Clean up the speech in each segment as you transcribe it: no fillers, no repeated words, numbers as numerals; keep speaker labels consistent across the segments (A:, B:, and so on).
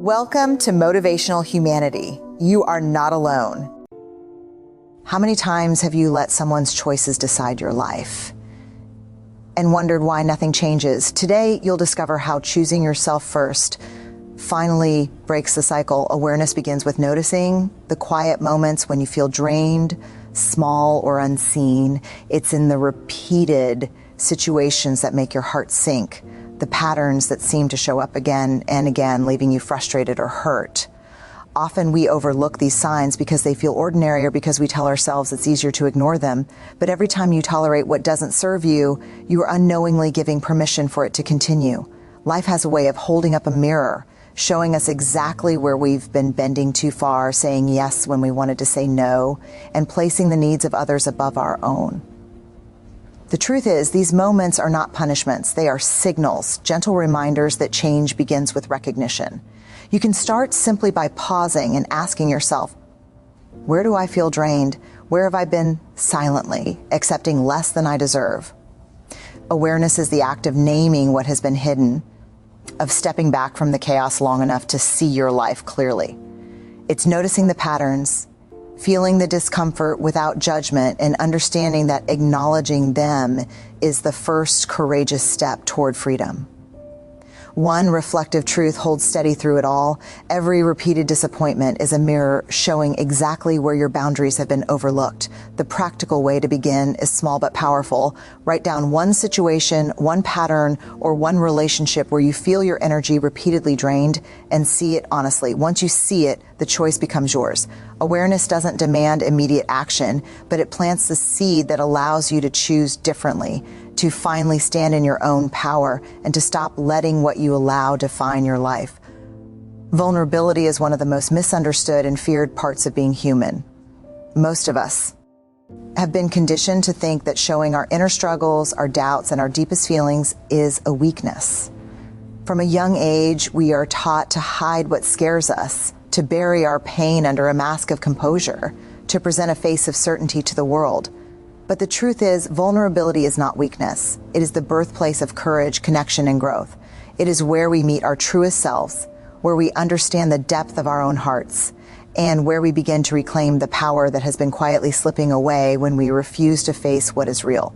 A: Welcome to Motivational Humanity. You are not alone. How many times have you let someone's choices decide your life and wondered why nothing changes? Today, you'll discover how choosing yourself first finally breaks the cycle. Awareness begins with noticing the quiet moments when you feel drained, small, or unseen. It's in the repeated situations that make your heart sink, the patterns that seem to show up again and again, leaving you frustrated or hurt. Often we overlook these signs because they feel ordinary or because we tell ourselves it's easier to ignore them. But every time you tolerate what doesn't serve you, you are unknowingly giving permission for it to continue. Life has a way of holding up a mirror, showing us exactly where we've been bending too far, saying yes when we wanted to say no, and placing the needs of others above our own. The truth is, these moments are not punishments. They are signals, gentle reminders that change begins with recognition. You can start simply by pausing and asking yourself, where do I feel drained? Where have I been silently accepting less than I deserve? Awareness is the act of naming what has been hidden, of stepping back from the chaos long enough to see your life clearly. It's noticing the patterns, feeling the discomfort without judgment, and understanding that acknowledging them is the first courageous step toward freedom. One reflective truth holds steady through it all. Every repeated disappointment is a mirror showing exactly where your boundaries have been overlooked. The practical way to begin is small but powerful. Write down one situation, one pattern, or one relationship where you feel your energy repeatedly drained and see it honestly. Once you see it, the choice becomes yours. Awareness doesn't demand immediate action, but it plants the seed that allows you to choose differently, to finally stand in your own power, and to stop letting what you allow define your life. Vulnerability is one of the most misunderstood and feared parts of being human. Most of us have been conditioned to think that showing our inner struggles, our doubts, and our deepest feelings is a weakness. From a young age, we are taught to hide what scares us, to bury our pain under a mask of composure, to present a face of certainty to the world. But the truth is, vulnerability is not weakness. It is the birthplace of courage, connection, and growth. It is where we meet our truest selves, where we understand the depth of our own hearts, and where we begin to reclaim the power that has been quietly slipping away when we refuse to face what is real.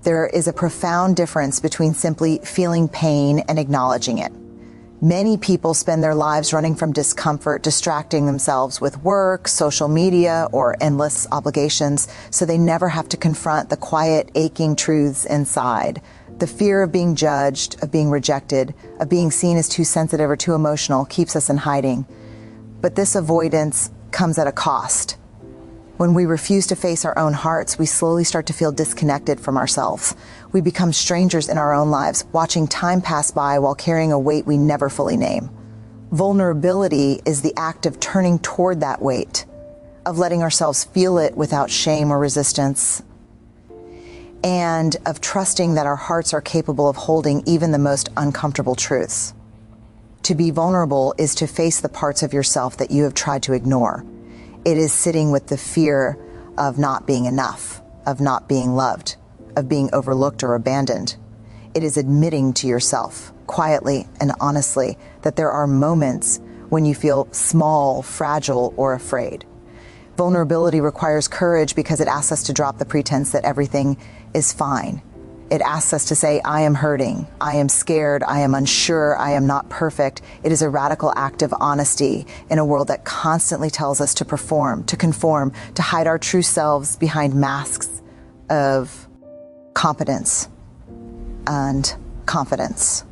A: There is a profound difference between simply feeling pain and acknowledging it. Many people spend their lives running from discomfort, distracting themselves with work, social media, or endless obligations, so they never have to confront the quiet, aching truths inside. The fear of being judged, of being rejected, of being seen as too sensitive or too emotional keeps us in hiding. But this avoidance comes at a cost. When we refuse to face our own hearts, we slowly start to feel disconnected from ourselves. We become strangers in our own lives, watching time pass by while carrying a weight we never fully name. Vulnerability is the act of turning toward that weight, of letting ourselves feel it without shame or resistance, and of trusting that our hearts are capable of holding even the most uncomfortable truths. To be vulnerable is to face the parts of yourself that you have tried to ignore. It is sitting with the fear of not being enough, of not being loved, of being overlooked or abandoned. It is admitting to yourself, quietly and honestly, that there are moments when you feel small, fragile, or afraid. Vulnerability requires courage because it asks us to drop the pretense that everything is fine. It asks us to say, I am hurting, I am scared, I am unsure, I am not perfect. It is a radical act of honesty in a world that constantly tells us to perform, to conform, to hide our true selves behind masks of competence and confidence.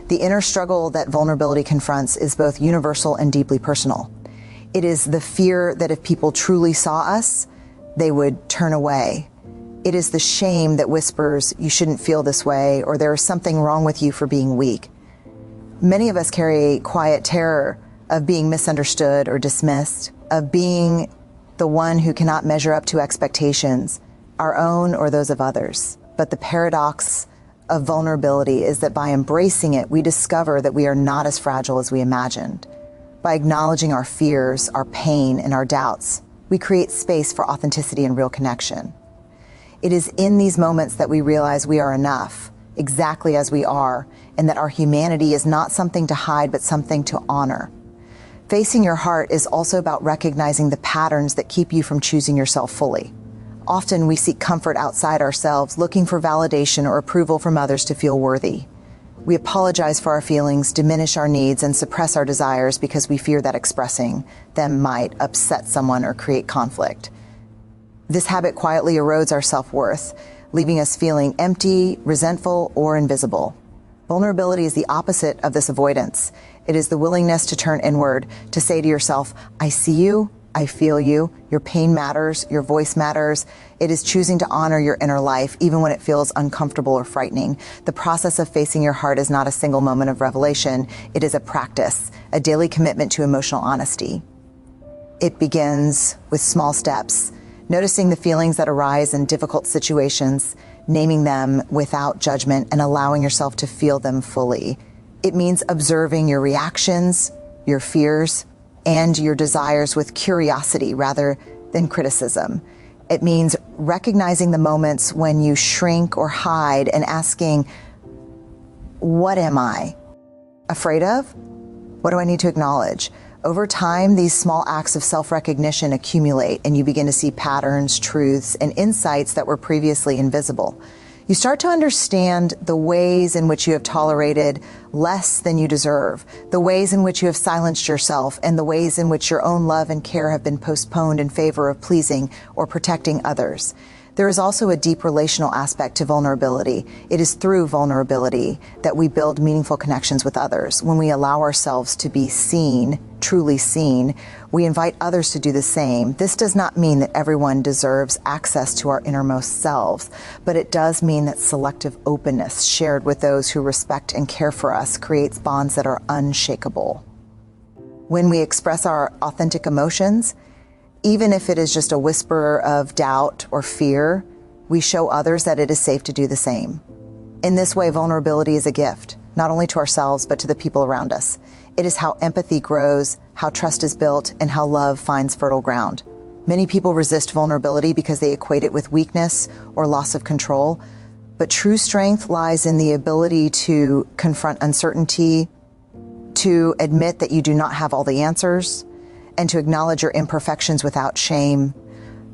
A: The inner struggle that vulnerability confronts is both universal and deeply personal. It is the fear that if people truly saw us, they would turn away. It is the shame that whispers, you shouldn't feel this way, or there is something wrong with you for being weak. Many of us carry a quiet terror of being misunderstood or dismissed, of being the one who cannot measure up to expectations, our own or those of others. But the paradox of vulnerability is that by embracing it, we discover that we are not as fragile as we imagined. By acknowledging our fears, our pain, and our doubts, we create space for authenticity and real connection. It is in these moments that we realize we are enough. exactly as we are, and that our humanity is not something to hide, but something to honor. Facing your heart is also about recognizing the patterns that keep you from choosing yourself fully. Often we seek comfort outside ourselves, looking for validation or approval from others to feel worthy. We apologize for our feelings, diminish our needs, and suppress our desires because we fear that expressing them might upset someone or create conflict. This habit quietly erodes our self-worth, leaving us feeling empty, resentful, or invisible. Vulnerability is the opposite of this avoidance. It is the willingness to turn inward, to say to yourself, I see you, I feel you, your pain matters, your voice matters. It is choosing to honor your inner life, even when it feels uncomfortable or frightening. The process of facing your heart is not a single moment of revelation. It is a practice, a daily commitment to emotional honesty. It begins with small steps, noticing the feelings that arise in difficult situations, naming them without judgment, and allowing yourself to feel them fully. It means observing your reactions, your fears, and your desires with curiosity rather than criticism. It means recognizing the moments when you shrink or hide and asking, what am I afraid of? What do I need to acknowledge? Over time, these small acts of self-recognition accumulate, and you begin to see patterns, truths, and insights that were previously invisible. You start to understand the ways in which you have tolerated less than you deserve, the ways in which you have silenced yourself, and the ways in which your own love and care have been postponed in favor of pleasing or protecting others. There is also a deep relational aspect to vulnerability. It is through vulnerability that we build meaningful connections with others. When we allow ourselves to be seen, truly seen, we invite others to do the same. This does not mean that everyone deserves access to our innermost selves, but it does mean that selective openness shared with those who respect and care for us creates bonds that are unshakable. When we express our authentic emotions, even if it is just a whisper of doubt or fear, we show others that it is safe to do the same. In this way, vulnerability is a gift, not only to ourselves, but to the people around us. It is how empathy grows, how trust is built, and how love finds fertile ground. Many people resist vulnerability because they equate it with weakness or loss of control, but true strength lies in the ability to confront uncertainty, to admit that you do not have all the answers, and to acknowledge your imperfections without shame.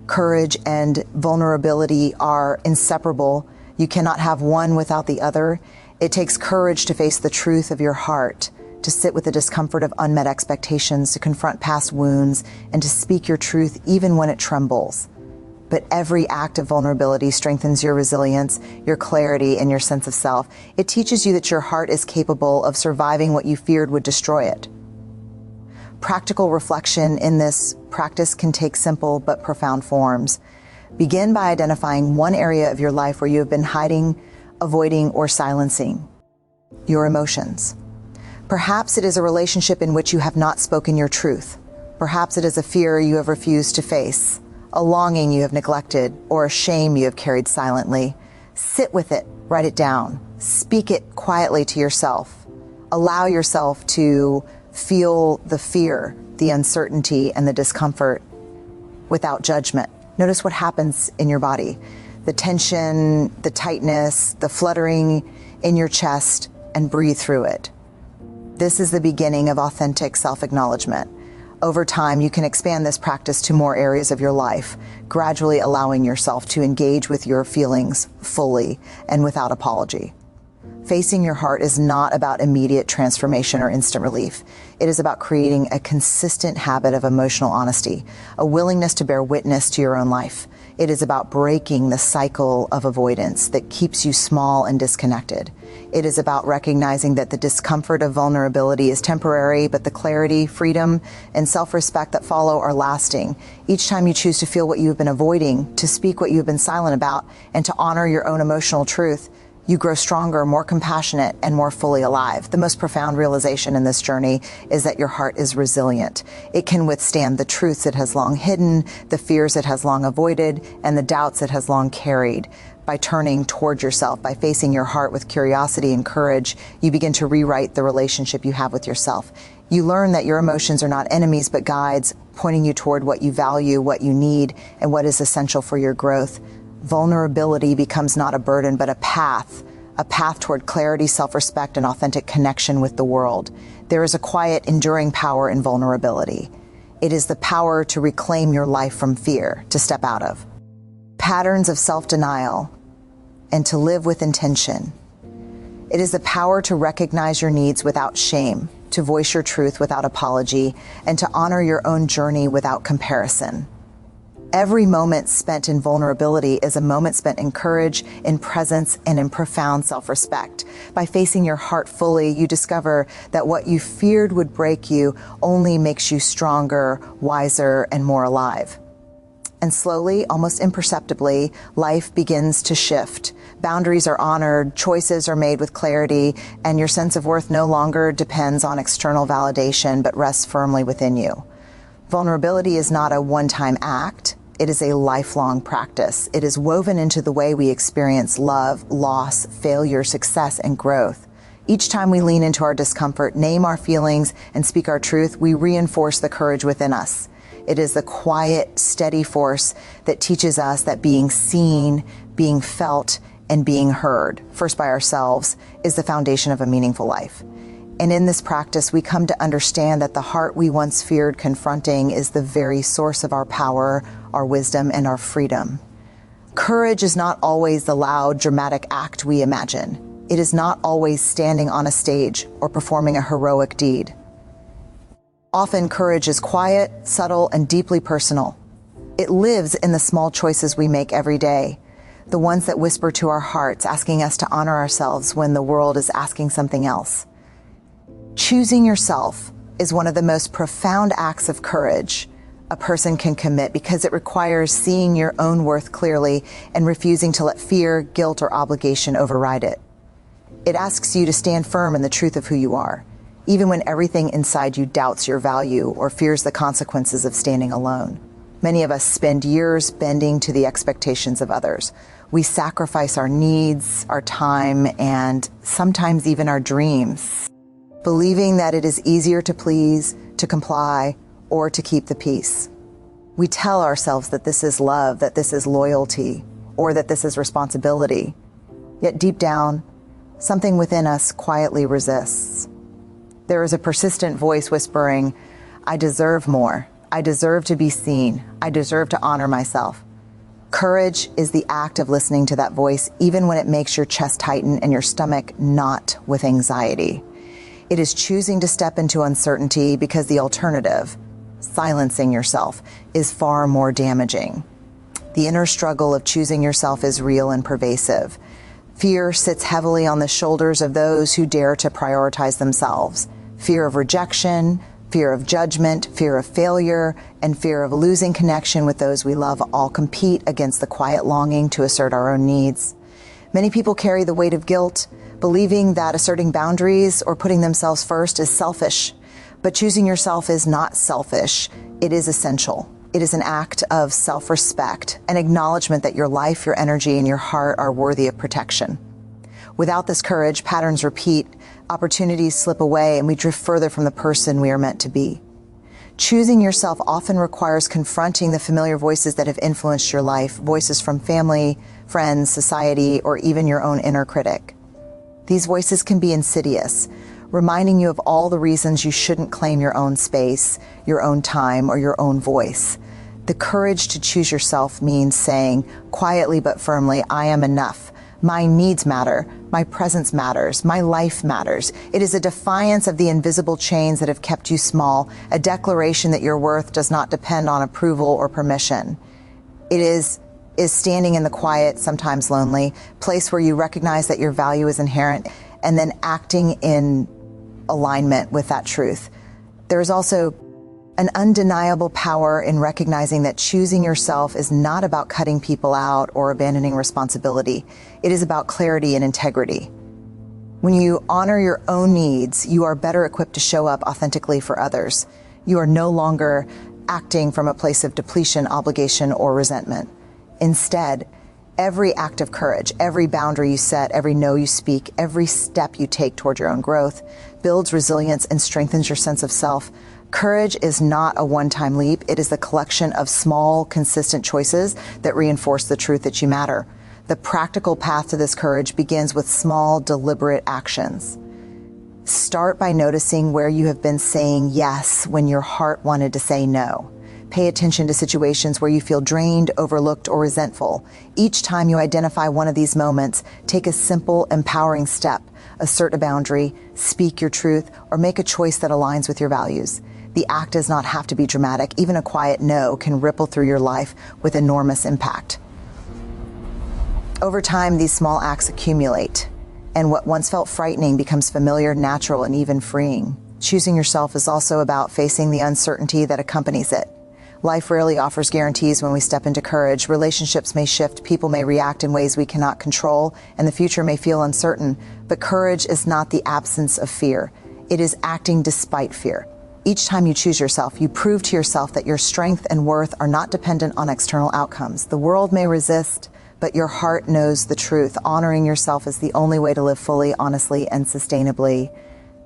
A: Courage and vulnerability are inseparable. You cannot have one without the other. It takes courage to face the truth of your heart, to sit with the discomfort of unmet expectations, to confront past wounds, and to speak your truth even when it trembles. But every act of vulnerability strengthens your resilience, your clarity, and your sense of self. It teaches you that your heart is capable of surviving what you feared would destroy it. Practical reflection in this practice can take simple but profound forms. Begin by identifying one area of your life where you have been hiding, avoiding, or silencing your emotions. Perhaps it is a relationship in which you have not spoken your truth. Perhaps it is a fear you have refused to face, a longing you have neglected, or a shame you have carried silently. Sit with it, write it down, speak it quietly to yourself. Allow yourself to feel the fear, the uncertainty, and the discomfort without judgment. Notice what happens in your body. The tension, the tightness, the fluttering in your chest, and breathe through it. This is the beginning of authentic self-acknowledgement. Over time, you can expand this practice to more areas of your life, gradually allowing yourself to engage with your feelings fully and without apology. Facing your heart is not about immediate transformation or instant relief. It is about creating a consistent habit of emotional honesty, a willingness to bear witness to your own life. It is about breaking the cycle of avoidance that keeps you small and disconnected. It is about recognizing that the discomfort of vulnerability is temporary, but the clarity, freedom, and self-respect that follow are lasting. Each time you choose to feel what you have been avoiding, to speak what you have been silent about, and to honor your own emotional truth, you grow stronger, more compassionate, and more fully alive. The most profound realization in this journey is that your heart is resilient. It can withstand the truths it has long hidden, the fears it has long avoided, and the doubts it has long carried. By turning toward yourself, by facing your heart with curiosity and courage, you begin to rewrite the relationship you have with yourself. You learn that your emotions are not enemies, but guides, pointing you toward what you value, what you need, and what is essential for your growth. Vulnerability becomes not a burden, but a path, a path toward clarity, self-respect, and authentic connection with the world. There is a quiet, enduring power in vulnerability. It is the power to reclaim your life from fear, to step out of patterns of self-denial, and to live with intention. It is the power to recognize your needs without shame, to voice your truth without apology, and to honor your own journey without comparison. Every moment spent in vulnerability is a moment spent in courage, in presence, and in profound self-respect. By facing your heart fully, you discover that what you feared would break you only makes you stronger, wiser, and more alive. And slowly, almost imperceptibly, life begins to shift. Boundaries are honored, choices are made with clarity, and your sense of worth no longer depends on external validation, but rests firmly within you. Vulnerability is not a one-time act. It is a lifelong practice. It is woven into the way we experience love, loss, failure, success, and growth. Each time we lean into our discomfort, name our feelings, and speak our truth, we reinforce the courage within us. It is the quiet, steady force that teaches us that being seen, being felt, and being heard, first by ourselves, is the foundation of a meaningful life. And in this practice, we come to understand that the heart we once feared confronting is the very source of our power, our wisdom, and our freedom. Courage is not always the loud, dramatic act we imagine. It is not always standing on a stage or performing a heroic deed. Often, courage is quiet, subtle, and deeply personal. It lives in the small choices we make every day, the ones that whisper to our hearts, asking us to honor ourselves when the world is asking something else. Choosing yourself is one of the most profound acts of courage a person can commit because it requires seeing your own worth clearly and refusing to let fear, guilt, or obligation override it. It asks you to stand firm in the truth of who you are, even when everything inside you doubts your value or fears the consequences of standing alone. Many of us spend years bending to the expectations of others. We sacrifice our needs, our time, and sometimes even our dreams, believing that it is easier to please, to comply, or to keep the peace. We tell ourselves that this is love, that this is loyalty, or that this is responsibility. Yet deep down, something within us quietly resists. There is a persistent voice whispering, "I deserve more. I deserve to be seen. I deserve to honor myself." Courage is the act of listening to that voice, even when it makes your chest tighten and your stomach knot with anxiety. It is choosing to step into uncertainty because the alternative, silencing yourself, is far more damaging. The inner struggle of choosing yourself is real and pervasive. Fear sits heavily on the shoulders of those who dare to prioritize themselves. Fear of rejection, fear of judgment, fear of failure, and fear of losing connection with those we love all compete against the quiet longing to assert our own needs. Many people carry the weight of guilt, believing that asserting boundaries or putting themselves first is selfish. But choosing yourself is not selfish. It is essential. It is an act of self-respect, an acknowledgement that your life, your energy, and your heart are worthy of protection. Without this courage, patterns repeat, opportunities slip away, and we drift further from the person we are meant to be. Choosing yourself often requires confronting the familiar voices that have influenced your life, voices from family, friends, society, or even your own inner critic. These voices can be insidious, reminding you of all the reasons you shouldn't claim your own space, your own time, or your own voice. The courage to choose yourself means saying, quietly but firmly, "I am enough. My needs matter. My presence matters. My life matters." It is a defiance of the invisible chains that have kept you small, a declaration that your worth does not depend on approval or permission. It is standing in the quiet, sometimes lonely, place where you recognize that your value is inherent and then acting in alignment with that truth. There is also an undeniable power in recognizing that choosing yourself is not about cutting people out or abandoning responsibility. It is about clarity and integrity. When you honor your own needs, you are better equipped to show up authentically for others. You are no longer acting from a place of depletion, obligation, or resentment. Instead, every act of courage, every boundary you set, every no you speak, every step you take toward your own growth builds resilience and strengthens your sense of self. Courage is not a one-time leap. It is the collection of small, consistent choices that reinforce the truth that you matter. The practical path to this courage begins with small, deliberate actions. Start by noticing where you have been saying yes when your heart wanted to say no. Pay attention to situations where you feel drained, overlooked, or resentful. Each time you identify one of these moments, take a simple, empowering step. Assert a boundary, speak your truth, or make a choice that aligns with your values. The act does not have to be dramatic. Even a quiet no can ripple through your life with enormous impact. Over time, these small acts accumulate, and what once felt frightening becomes familiar, natural, and even freeing. Choosing yourself is also about facing the uncertainty that accompanies it. Life rarely offers guarantees when we step into courage. Relationships may shift, people may react in ways we cannot control, and the future may feel uncertain. But courage is not the absence of fear. It is acting despite fear. Each time you choose yourself, you prove to yourself that your strength and worth are not dependent on external outcomes. The world may resist, but your heart knows the truth. Honoring yourself is the only way to live fully, honestly, and sustainably.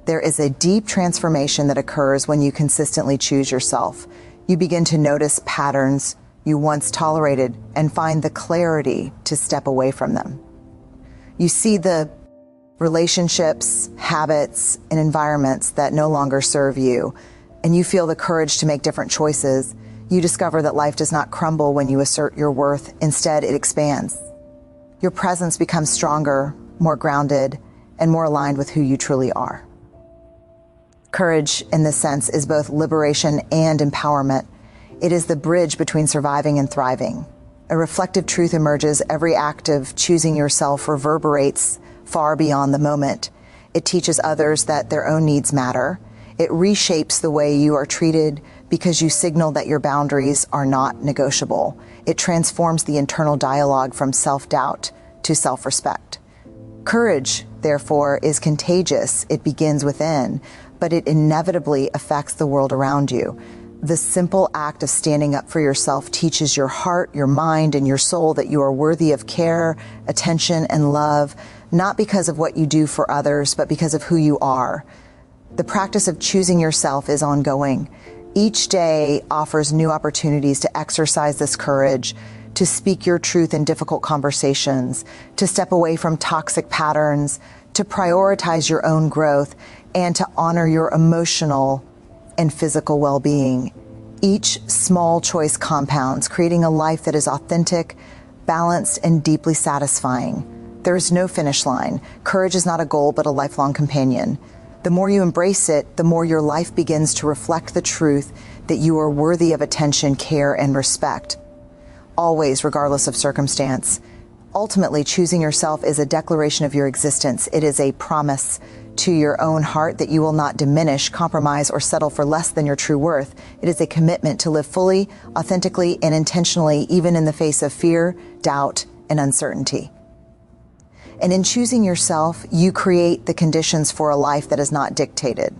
A: There is a deep transformation that occurs when you consistently choose yourself. You begin to notice patterns you once tolerated and find the clarity to step away from them. You see the relationships, habits, and environments that no longer serve you, and you feel the courage to make different choices. You discover that life does not crumble when you assert your worth. Instead, it expands. Your presence becomes stronger, more grounded, and more aligned with who you truly are. Courage, in this sense, is both liberation and empowerment. It is the bridge between surviving and thriving. A reflective truth emerges. Every act of choosing yourself reverberates far beyond the moment. It teaches others that their own needs matter. It reshapes the way you are treated because you signal that your boundaries are not negotiable. It transforms the internal dialogue from self-doubt to self-respect. Courage, therefore, is contagious. It begins within, but it inevitably affects the world around you. The simple act of standing up for yourself teaches your heart, your mind, and your soul that you are worthy of care, attention, and love, not because of what you do for others, but because of who you are. The practice of choosing yourself is ongoing. Each day offers new opportunities to exercise this courage, to speak your truth in difficult conversations, to step away from toxic patterns, to prioritize your own growth, and to honor your emotional and physical well-being. Each small choice compounds, creating a life that is authentic, balanced, and deeply satisfying. There is no finish line. Courage is not a goal, but a lifelong companion. The more you embrace it, the more your life begins to reflect the truth that you are worthy of attention, care, and respect. Always, regardless of circumstance. Ultimately, choosing yourself is a declaration of your existence. It is a promise to your own heart that you will not diminish, compromise, or settle for less than your true worth. It is a commitment to live fully, authentically, and intentionally, even in the face of fear, doubt, and uncertainty. And in choosing yourself, you create the conditions for a life that is not dictated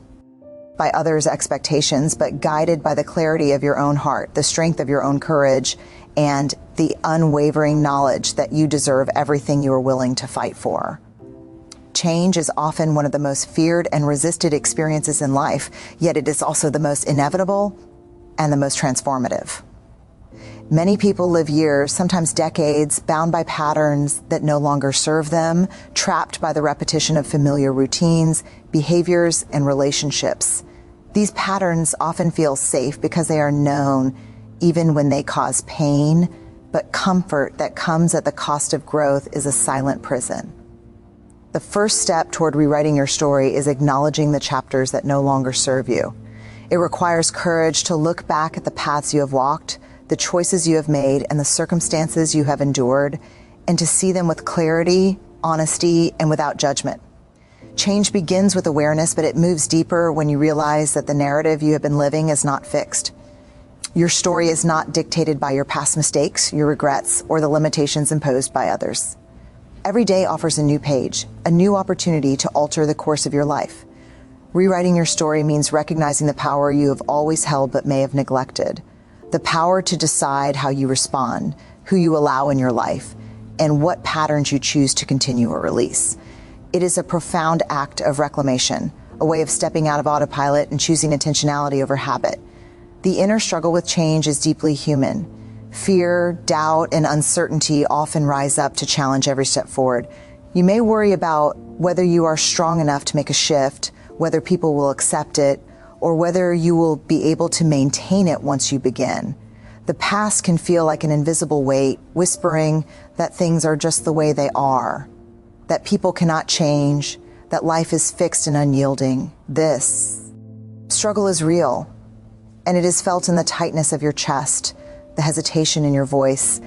A: by others' expectations, but guided by the clarity of your own heart, the strength of your own courage, and the unwavering knowledge that you deserve everything you are willing to fight for. Change is often one of the most feared and resisted experiences in life, yet it is also the most inevitable and the most transformative. Many people live years, sometimes decades, bound by patterns that no longer serve them, trapped by the repetition of familiar routines, behaviors, and relationships. These patterns often feel safe because they are known, even when they cause pain, but comfort that comes at the cost of growth is a silent prison. The first step toward rewriting your story is acknowledging the chapters that no longer serve you. It requires courage to look back at the paths you have walked, the choices you have made, and the circumstances you have endured, and to see them with clarity, honesty, and without judgment. Change begins with awareness, but it moves deeper when you realize that the narrative you have been living is not fixed. Your story is not dictated by your past mistakes, your regrets, or the limitations imposed by others. Every day offers a new page, a new opportunity to alter the course of your life. Rewriting your story means recognizing the power you have always held but may have neglected. The power to decide how you respond, who you allow in your life, and what patterns you choose to continue or release. It is a profound act of reclamation, a way of stepping out of autopilot and choosing intentionality over habit. The inner struggle with change is deeply human. Fear, doubt, and uncertainty often rise up to challenge every step forward. You may worry about whether you are strong enough to make a shift, whether people will accept it, or whether you will be able to maintain it once you begin. The past can feel like an invisible weight, whispering that things are just the way they are, that people cannot change, that life is fixed and unyielding. This struggle is real, and it is felt in the tightness of your chest, the hesitation in your voice,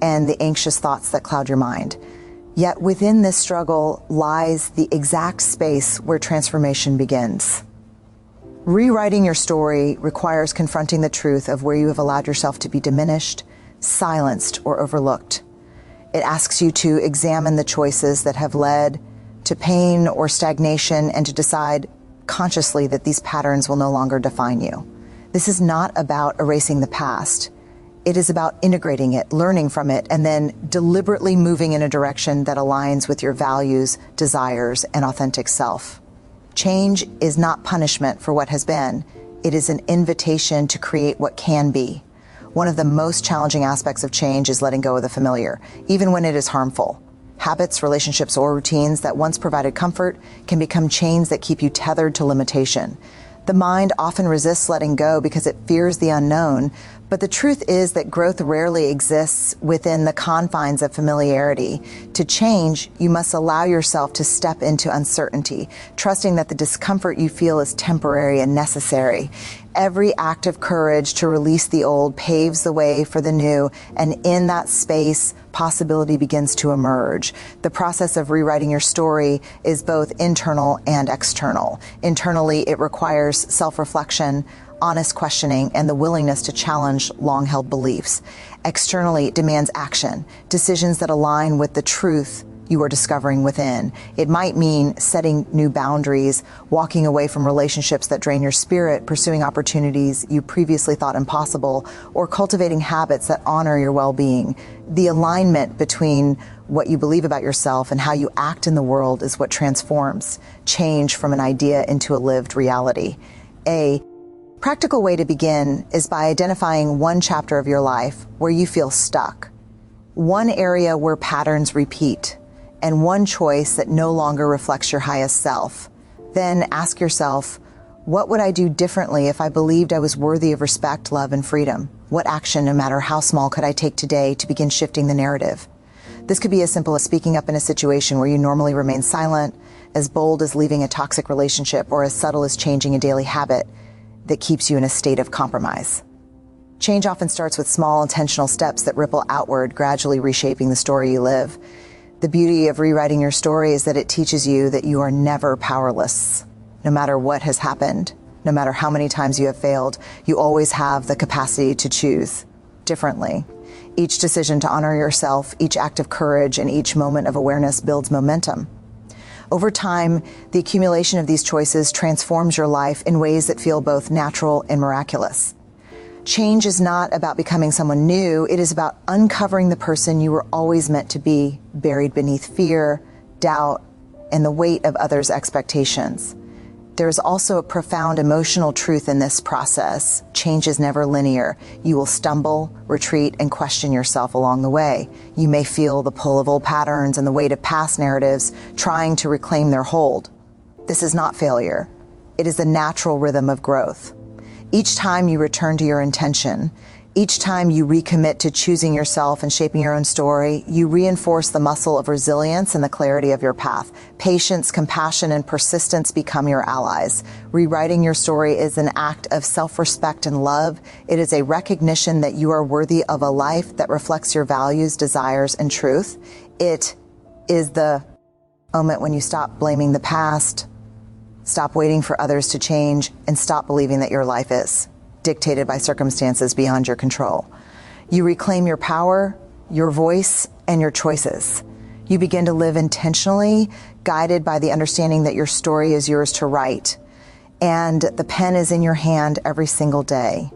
A: and the anxious thoughts that cloud your mind. Yet within this struggle lies the exact space where transformation begins. Rewriting your story requires confronting the truth of where you have allowed yourself to be diminished, silenced, or overlooked. It asks you to examine the choices that have led to pain or stagnation and to decide consciously that these patterns will no longer define you. This is not about erasing the past. It is about integrating it, learning from it, and then deliberately moving in a direction that aligns with your values, desires, and authentic self. Change is not punishment for what has been. It is an invitation to create what can be. One of the most challenging aspects of change is letting go of the familiar, even when it is harmful. Habits, relationships, or routines that once provided comfort can become chains that keep you tethered to limitation. The mind often resists letting go because it fears the unknown, but the truth is that growth rarely exists within the confines of familiarity. To change, you must allow yourself to step into uncertainty, trusting that the discomfort you feel is temporary and necessary. Every act of courage to release the old paves the way for the new, and in that space, possibility begins to emerge. The process of rewriting your story is both internal and external. Internally, it requires self-reflection, honest questioning, and the willingness to challenge long-held beliefs. Externally, it demands action, decisions that align with the truth you are discovering within. It might mean setting new boundaries, walking away from relationships that drain your spirit, pursuing opportunities you previously thought impossible, or cultivating habits that honor your well-being. The alignment between what you believe about yourself and how you act in the world is what transforms change from an idea into a lived reality. A practical way to begin is by identifying one chapter of your life where you feel stuck, one area where patterns repeat, and one choice that no longer reflects your highest self. Then ask yourself, what would I do differently if I believed I was worthy of respect, love, and freedom? What action, no matter how small, could I take today to begin shifting the narrative? This could be as simple as speaking up in a situation where you normally remain silent, as bold as leaving a toxic relationship, or as subtle as changing a daily habit that keeps you in a state of compromise. Change often starts with small, intentional steps that ripple outward, gradually reshaping the story you live. The beauty of rewriting your story is that it teaches you that you are never powerless. No matter what has happened, no matter how many times you have failed, you always have the capacity to choose differently. Each decision to honor yourself, each act of courage, and each moment of awareness builds momentum. Over time, the accumulation of these choices transforms your life in ways that feel both natural and miraculous. Change is not about becoming someone new. It is about uncovering the person you were always meant to be, buried beneath fear, doubt, and the weight of others' expectations. There is also a profound emotional truth in this process. Change is never linear. You will stumble, retreat, and question yourself along the way. You may feel the pull of old patterns and the weight of past narratives trying to reclaim their hold. This is not failure. It is the natural rhythm of growth. Each time you return to your intention, each time you recommit to choosing yourself and shaping your own story, you reinforce the muscle of resilience and the clarity of your path. Patience, compassion, and persistence become your allies. Rewriting your story is an act of self-respect and love. It is a recognition that you are worthy of a life that reflects your values, desires, and truth. It is the moment when you stop blaming the past, stop waiting for others to change, and stop believing that your life is dictated by circumstances beyond your control. You reclaim your power, your voice, and your choices. You begin to live intentionally, guided by the understanding that your story is yours to write, and the pen is in your hand every single day.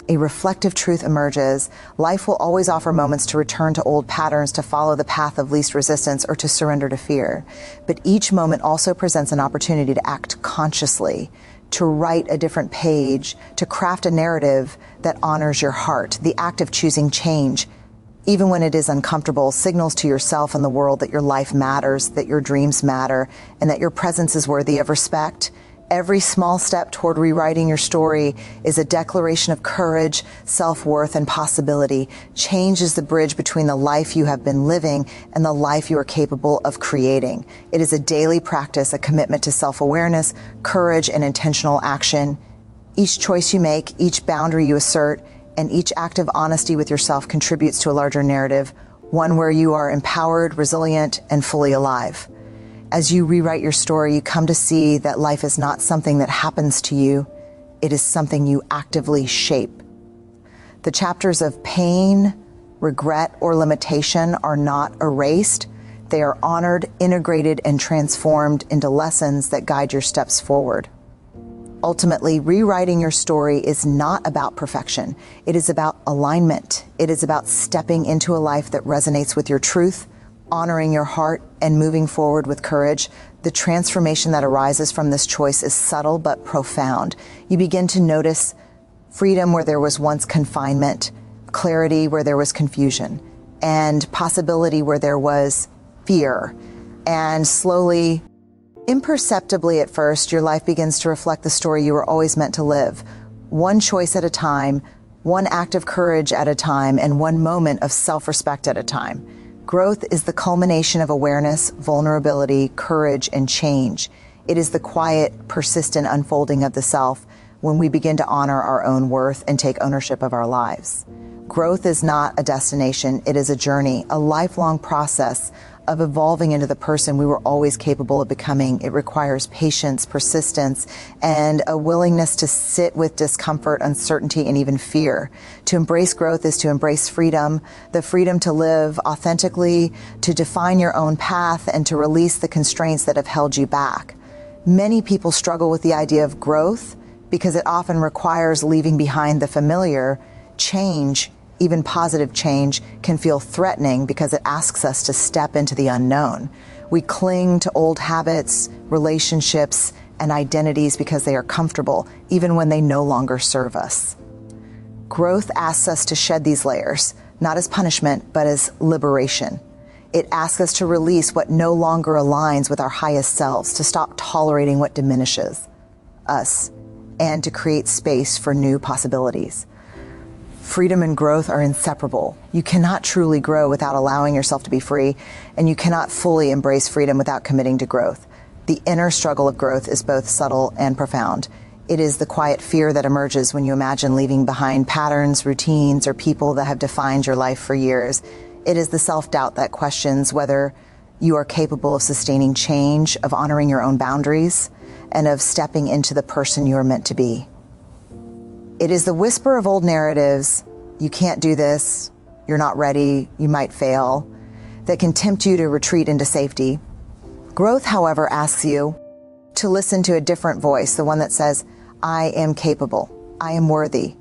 A: A reflective truth emerges. Life will always offer moments to return to old patterns, to follow the path of least resistance, or to surrender to fear. But each moment also presents an opportunity to act consciously, to write a different page, to craft a narrative that honors your heart. The act of choosing change, even when it is uncomfortable, signals to yourself and the world that your life matters, that your dreams matter, and that your presence is worthy of respect. Every small step toward rewriting your story is a declaration of courage, self-worth, and possibility. Change is the bridge between the life you have been living and the life you are capable of creating. It is a daily practice, a commitment to self-awareness, courage, and intentional action. Each choice you make, each boundary you assert, and each act of honesty with yourself contributes to a larger narrative, one where you are empowered, resilient, and fully alive. As you rewrite your story, you come to see that life is not something that happens to you. It is something you actively shape. The chapters of pain, regret, or limitation are not erased. They are honored, integrated, and transformed into lessons that guide your steps forward. Ultimately, rewriting your story is not about perfection. It is about alignment. It is about stepping into a life that resonates with your truth, honoring your heart, and moving forward with courage. The transformation that arises from this choice is subtle but profound. You begin to notice freedom where there was once confinement, clarity where there was confusion, and possibility where there was fear. And slowly, imperceptibly at first, your life begins to reflect the story you were always meant to live. One choice at a time, one act of courage at a time, and one moment of self-respect at a time. Growth is the culmination of awareness, vulnerability, courage, and change. It is the quiet, persistent unfolding of the self when we begin to honor our own worth and take ownership of our lives. Growth is not a destination, it is a journey, a lifelong process of evolving into the person we were always capable of becoming. It requires patience, persistence, and a willingness to sit with discomfort, uncertainty, and even fear. To embrace growth is to embrace freedom, the freedom to live authentically, to define your own path, and to release the constraints that have held you back. Many people struggle with the idea of growth because it often requires leaving behind the familiar. Change, even positive change, can feel threatening because it asks us to step into the unknown. We cling to old habits, relationships, and identities because they are comfortable, even when they no longer serve us. Growth asks us to shed these layers, not as punishment, but as liberation. It asks us to release what no longer aligns with our highest selves, to stop tolerating what diminishes us, and to create space for new possibilities. Freedom and growth are inseparable. You cannot truly grow without allowing yourself to be free, and you cannot fully embrace freedom without committing to growth. The inner struggle of growth is both subtle and profound. It is the quiet fear that emerges when you imagine leaving behind patterns, routines, or people that have defined your life for years. It is the self-doubt that questions whether you are capable of sustaining change, of honoring your own boundaries, and of stepping into the person you are meant to be. It is the whisper of old narratives, you can't do this, you're not ready, you might fail, that can tempt you to retreat into safety. Growth, however, asks you to listen to a different voice, the one that says, I am capable, I am worthy,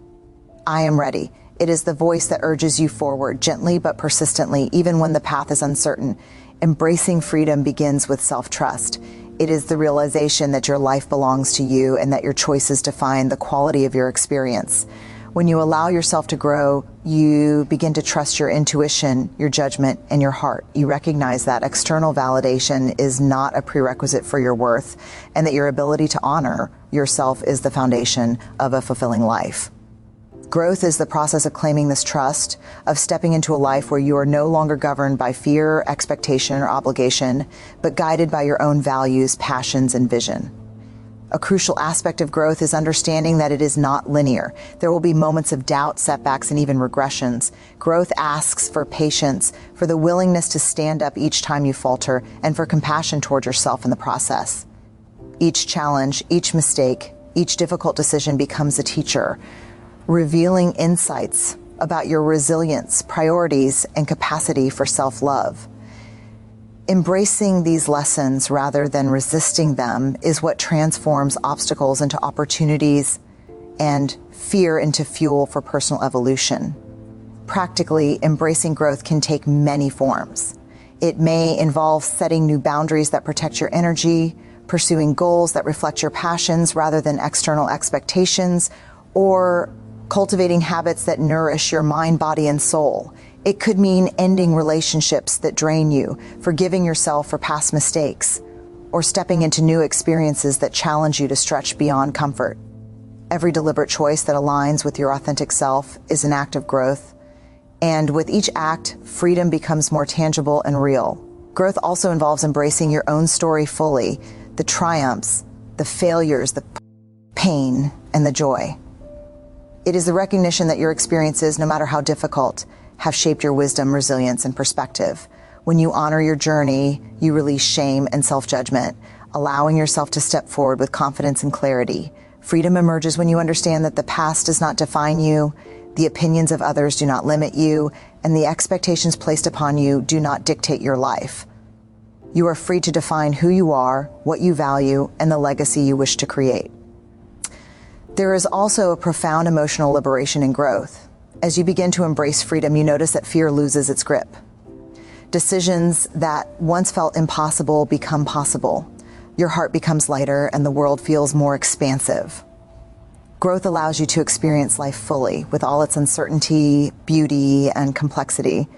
A: I am ready. It is the voice that urges you forward, gently but persistently, even when the path is uncertain. Embracing freedom begins with self-trust. It is the realization that your life belongs to you and that your choices define the quality of your experience. When you allow yourself to grow, you begin to trust your intuition, your judgment, and your heart. You recognize that external validation is not a prerequisite for your worth, and that your ability to honor yourself is the foundation of a fulfilling life. Growth is the process of claiming this trust, of stepping into a life where you are no longer governed by fear, expectation, or obligation, but guided by your own values, passions, and vision. A crucial aspect of growth is understanding that it is not linear. There will be moments of doubt, setbacks, and even regressions. Growth asks for patience, for the willingness to stand up each time you falter, and for compassion toward yourself in the process. Each challenge, each mistake, each difficult decision becomes a teacher, revealing insights about your resilience, priorities, and capacity for self-love. Embracing these lessons rather than resisting them is what transforms obstacles into opportunities and fear into fuel for personal evolution. Practically, embracing growth can take many forms. It may involve setting new boundaries that protect your energy, pursuing goals that reflect your passions rather than external expectations, or cultivating habits that nourish your mind, body, and soul. It could mean ending relationships that drain you, forgiving yourself for past mistakes, or stepping into new experiences that challenge you to stretch beyond comfort. Every deliberate choice that aligns with your authentic self is an act of growth, and with each act, freedom becomes more tangible and real. Growth also involves embracing your own story fully, the triumphs, the failures, the pain, and the joy. It is the recognition that your experiences, no matter how difficult, have shaped your wisdom, resilience, and perspective. When you honor your journey, you release shame and self-judgment, allowing yourself to step forward with confidence and clarity. Freedom emerges when you understand that the past does not define you, the opinions of others do not limit you, and the expectations placed upon you do not dictate your life. You are free to define who you are, what you value, and the legacy you wish to create. There is also a profound emotional liberation and growth. As you begin to embrace freedom, you notice that fear loses its grip. Decisions that once felt impossible become possible. Your heart becomes lighter and the world feels more expansive. Growth allows you to experience life fully, with all its uncertainty, beauty, and complexity.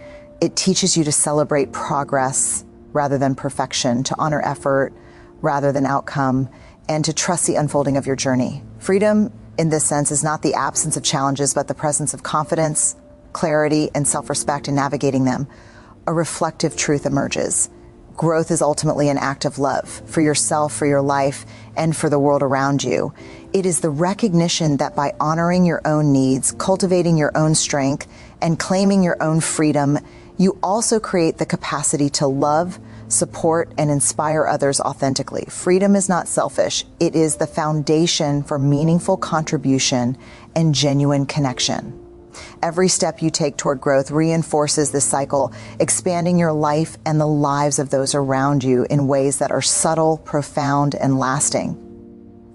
A: It teaches you to celebrate progress rather than perfection, to honor effort rather than outcome, and to trust the unfolding of your journey. Freedom, in this sense, is not the absence of challenges, but the presence of confidence, clarity, and self-respect in navigating them. A reflective truth emerges. Growth is ultimately an act of love for yourself, for your life, and for the world around you. It is the recognition that by honoring your own needs, cultivating your own strength, and claiming your own freedom, you also create the capacity to love, support, and inspire others authentically. Freedom is not selfish. It is the foundation for meaningful contribution and genuine connection. Every step you take toward growth reinforces this cycle, expanding your life and the lives of those around you in ways that are subtle, profound, and lasting.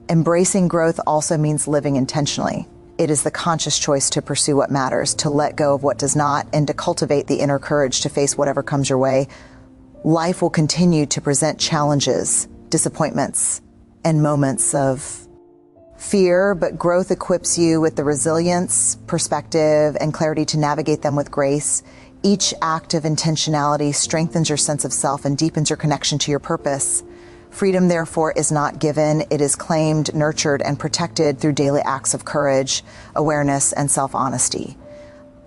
A: Embracing growth also means living intentionally. It is the conscious choice to pursue what matters, to let go of what does not, and to cultivate the inner courage to face whatever comes your way. Life will continue to present challenges, disappointments, and moments of fear, but growth equips you with the resilience, perspective, and clarity to navigate them with grace. Each act of intentionality strengthens your sense of self and deepens your connection to your purpose. Freedom, therefore, is not given. It is claimed, nurtured, and protected through daily acts of courage, awareness, and self-honesty.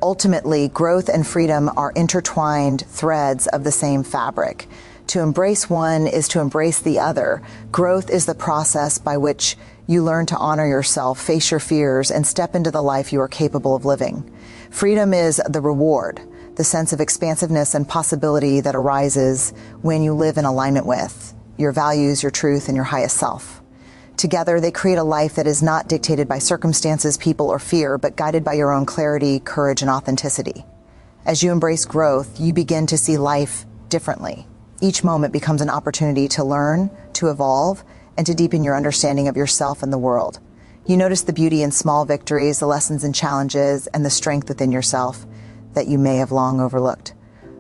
A: Ultimately, growth and freedom are intertwined threads of the same fabric. To embrace one is to embrace the other. Growth is the process by which you learn to honor yourself, face your fears, and step into the life you are capable of living. Freedom is the reward, the sense of expansiveness and possibility that arises when you live in alignment with your values, your truth, and your highest self. Together, they create a life that is not dictated by circumstances, people, or fear, but guided by your own clarity, courage, and authenticity. As you embrace growth, you begin to see life differently. Each moment becomes an opportunity to learn, to evolve, and to deepen your understanding of yourself and the world. You notice the beauty in small victories, the lessons and challenges, and the strength within yourself that you may have long overlooked.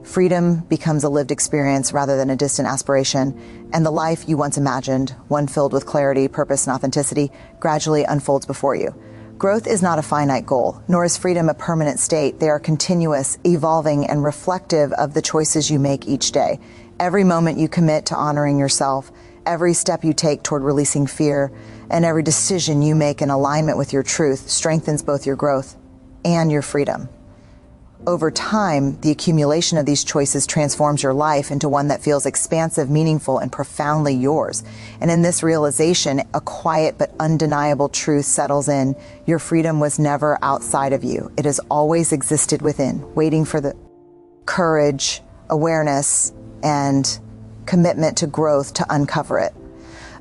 A: Freedom becomes a lived experience rather than a distant aspiration, and the life you once imagined, one filled with clarity, purpose, and authenticity, gradually unfolds before you. Growth is not a finite goal, nor is freedom a permanent state. They are continuous, evolving, and reflective of the choices you make each day. Every moment you commit to honoring yourself, every step you take toward releasing fear, and every decision you make in alignment with your truth strengthens both your growth and your freedom. Over time, the accumulation of these choices transforms your life into one that feels expansive, meaningful, and profoundly yours. And in this realization, a quiet but undeniable truth settles in. Your freedom was never outside of you. It has always existed within, waiting for the courage, awareness, and commitment to growth to uncover it.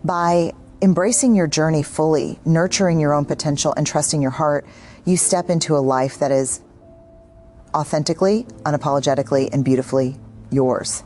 A: By embracing your journey fully, nurturing your own potential, and trusting your heart, you step into a life that is authentically, unapologetically, and beautifully yours.